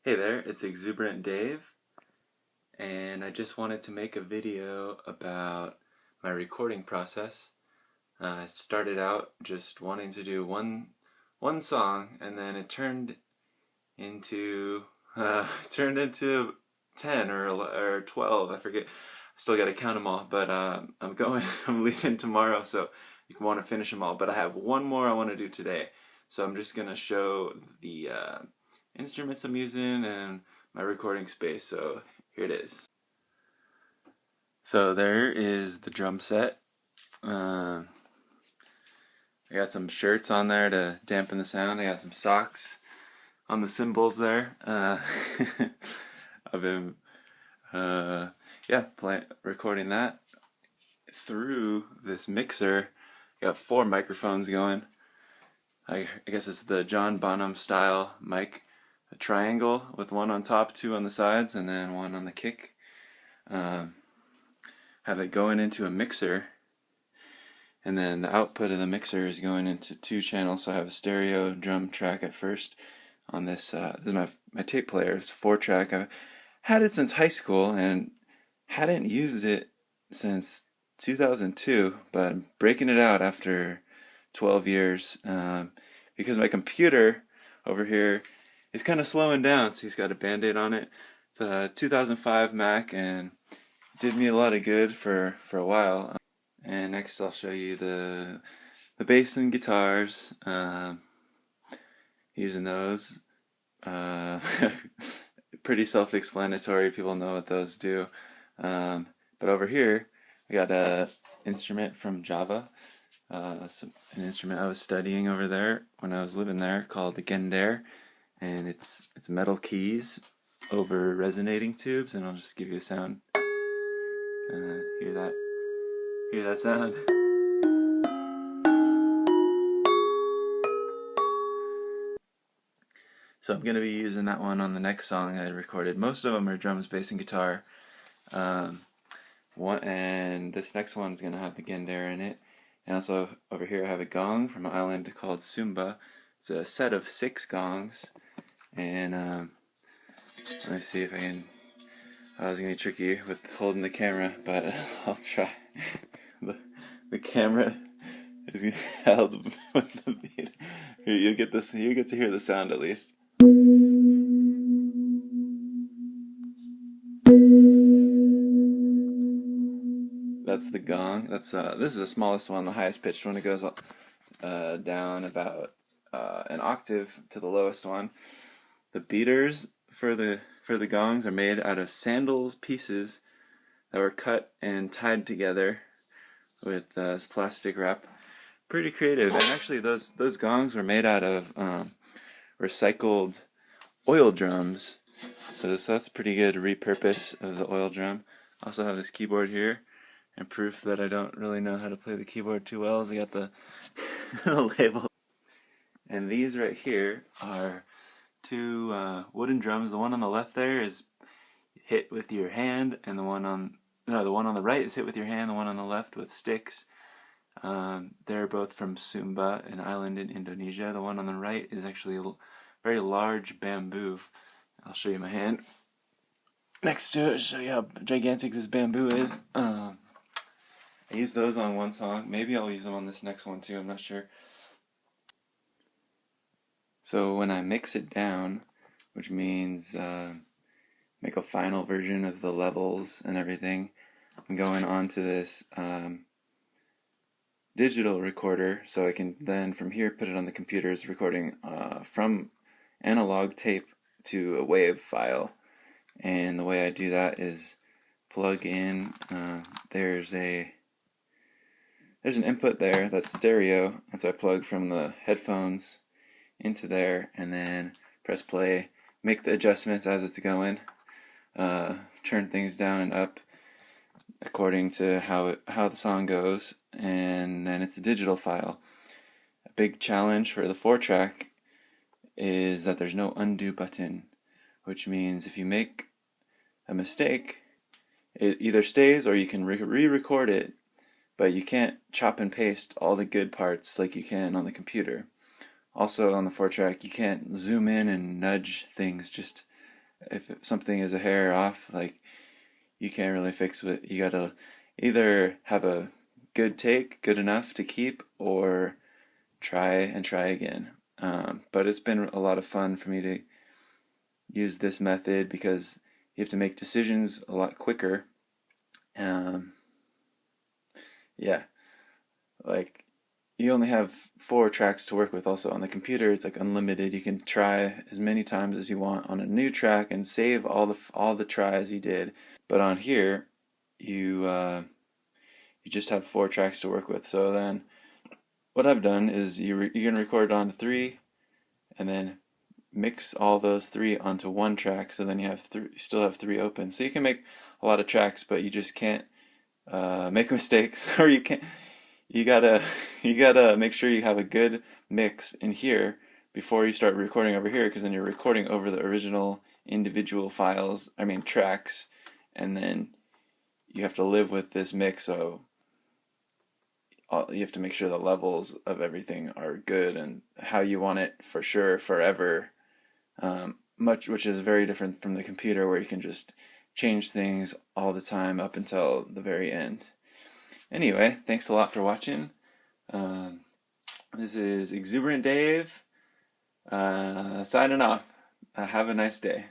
Hey there, it's Exuberant Dave, and I just wanted to make a video about my recording process. I started out just wanting to do one song, and then it turned into 10 or 12. I forget. I still got to count them all, but I'm leaving tomorrow, so you want to finish them all. But I have one more I want to do today, so I'm just gonna show the instruments I'm using and my recording space. So here it is. So there is the drum set. I got some shirts on there to dampen the sound. I got some socks on the cymbals there. I've been recording that through this mixer. Got 4 microphones going. I guess it's the John Bonham style mic. A triangle with one on top, 2 on the sides, and then 1 on the kick. Have it going into a mixer, and then the output of the mixer is going into 2 channels. So I have a stereo drum track at first on this. This is my tape player. It's a 4-track. I've had it since high school and hadn't used it since 2002, but I'm breaking it out after 12 years because my computer over here is kind of slowing down. So he's got a Band-Aid on it. It's a 2005 Mac, and it did me a lot of good for a while. And next I'll show you the bass and guitars, using those. Pretty self-explanatory, people know what those do. But over here I got a instrument from Java, an instrument I was studying over there when I was living there called the Gendare, and it's metal keys over resonating tubes, and I'll just give you a sound. Hear that sound? So I'm going to be using that one on the next song I recorded. Most of them are drums, bass, and guitar. And this next one is going to have the Gendare in it. And also over here I have a gong from an island called Sumba. It's a set of 6 gongs. And let me see if I can... Oh, it's going to be tricky with holding the camera, but I'll try. The camera is held with the beat. Here, you get to hear the sound at least. That's the gong. This is the smallest one, the highest pitched one. It goes down about an octave to the lowest one. The beaters for the gongs are made out of sandals pieces that were cut and tied together with this plastic wrap. Pretty creative. And actually those gongs were made out of recycled oil drums. So that's pretty good repurpose of the oil drum. I also have this keyboard here, and proof that I don't really know how to play the keyboard too well is I got the label. And these right here are 2 wooden drums. The one on the left there is hit with your hand, and the one on the right is hit with your hand, the one on the left with sticks. They're both from Sumba, an island in Indonesia. The one on the right is actually a very large bamboo. I'll show you my hand next to it, show you how gigantic this bamboo is. I used those on one song. Maybe I'll use them on this next one too, I'm not sure. So when I mix it down, which means make a final version of the levels and everything, I'm going on to this digital recorder, so I can then from here put it on the computer's recording from analog tape to a WAV file. And the way I do that is plug in, there's an input there that's stereo, and so I plug from the headphones into there and then press play, make the adjustments as it's going, turn things down and up according to how the song goes, and then it's a digital file. A big challenge for the 4-track is that there's no undo button, which means if you make a mistake, it either stays or you can re-record it, but you can't chop and paste all the good parts like you can on the computer. Also on the 4-track, you can't zoom in and nudge things just if something is a hair off, like you can't really fix it. You gotta either have a good take, good enough to keep, or try and try again. But it's been a lot of fun for me to use this method because you have to make decisions a lot quicker. Um, yeah, like you only have 4 tracks to work with. Also on the computer, it's like unlimited. You can try as many times as you want on a new track and save all the tries you did. But on here, you just have 4 tracks to work with. So then, what I've done is you're gonna record on 3, and then mix all those 3 onto one track. So then you still have 3 open. So you can make a lot of tracks, but you just can't make mistakes, or you can't. You gotta make sure you have a good mix in here before you start recording over here, because then you're recording over the original individual files. I mean tracks, and then you have to live with this mix. So you have to make sure the levels of everything are good and how you want it for sure forever. Which is very different from the computer where you can just change things all the time up until the very end. Anyway, thanks a lot for watching. Um, this is Exuberant Dave signing off. Have a nice day.